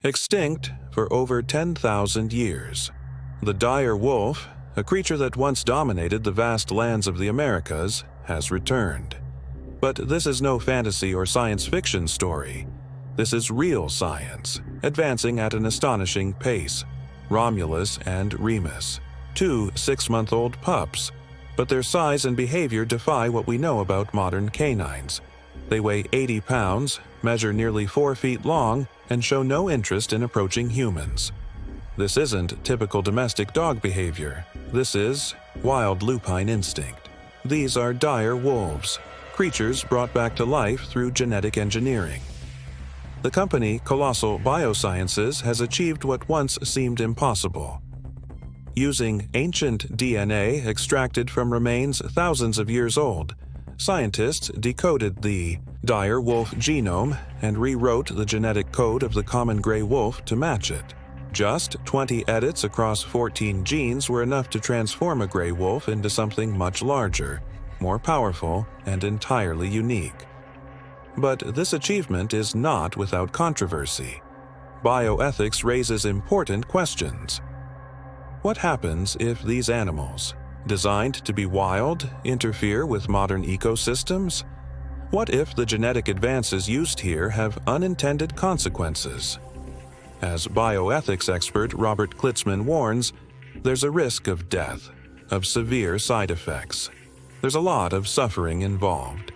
Extinct for over 10,000 years. The dire wolf, a creature that once dominated the vast lands of the Americas, has returned. But this is no fantasy or science fiction story. This is real science, advancing at an astonishing pace. Romulus and Remus, two 6-month-old pups, but their size and behavior defy what we know about modern canines. They weigh 80 pounds, measure nearly 4 feet long, and show no interest in approaching humans. This isn't typical domestic dog behavior. This is wild lupine instinct. These are dire wolves, creatures brought back to life through genetic engineering. The company Colossal Biosciences has achieved what once seemed impossible. Using ancient DNA extracted from remains thousands of years old, scientists decoded the dire wolf genome and rewrote the genetic code of the common gray wolf to match it. Just 20 edits across 14 genes were enough to transform a gray wolf into something much larger, more powerful, and entirely unique. But this achievement is not without controversy. Bioethics raises important questions. What happens if these animals, designed to be wild, interfere with modern ecosystems? What if the genetic advances used here have unintended consequences? As bioethics expert Robert Klitzman warns, there's a risk of death, of severe side effects. There's a lot of suffering involved.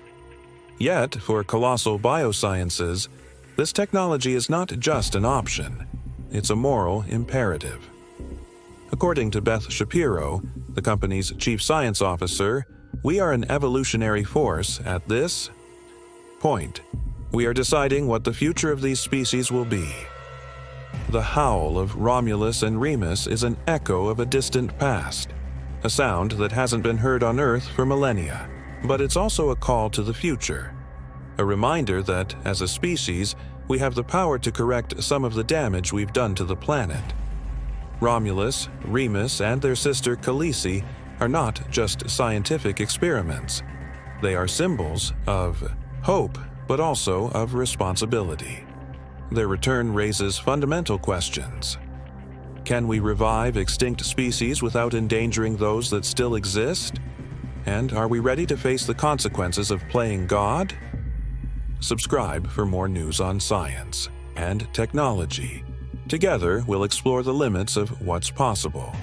Yet, for Colossal Biosciences, this technology is not just an option. It's a moral imperative. According to Beth Shapiro, the company's chief science officer, we are an evolutionary force at this point. We are deciding what the future of these species will be. The howl of Romulus and Remus is an echo of a distant past, a sound that hasn't been heard on Earth for millennia. But it's also a call to the future, a reminder that, as a species, we have the power to correct some of the damage we've done to the planet. Romulus, Remus, and their sister Khaleesi are not just scientific experiments. They are symbols of hope, but also of responsibility. Their return raises fundamental questions. Can we revive extinct species without endangering those that still exist? And are we ready to face the consequences of playing God? Subscribe for more news on science and technology. Together, we'll explore the limits of what's possible.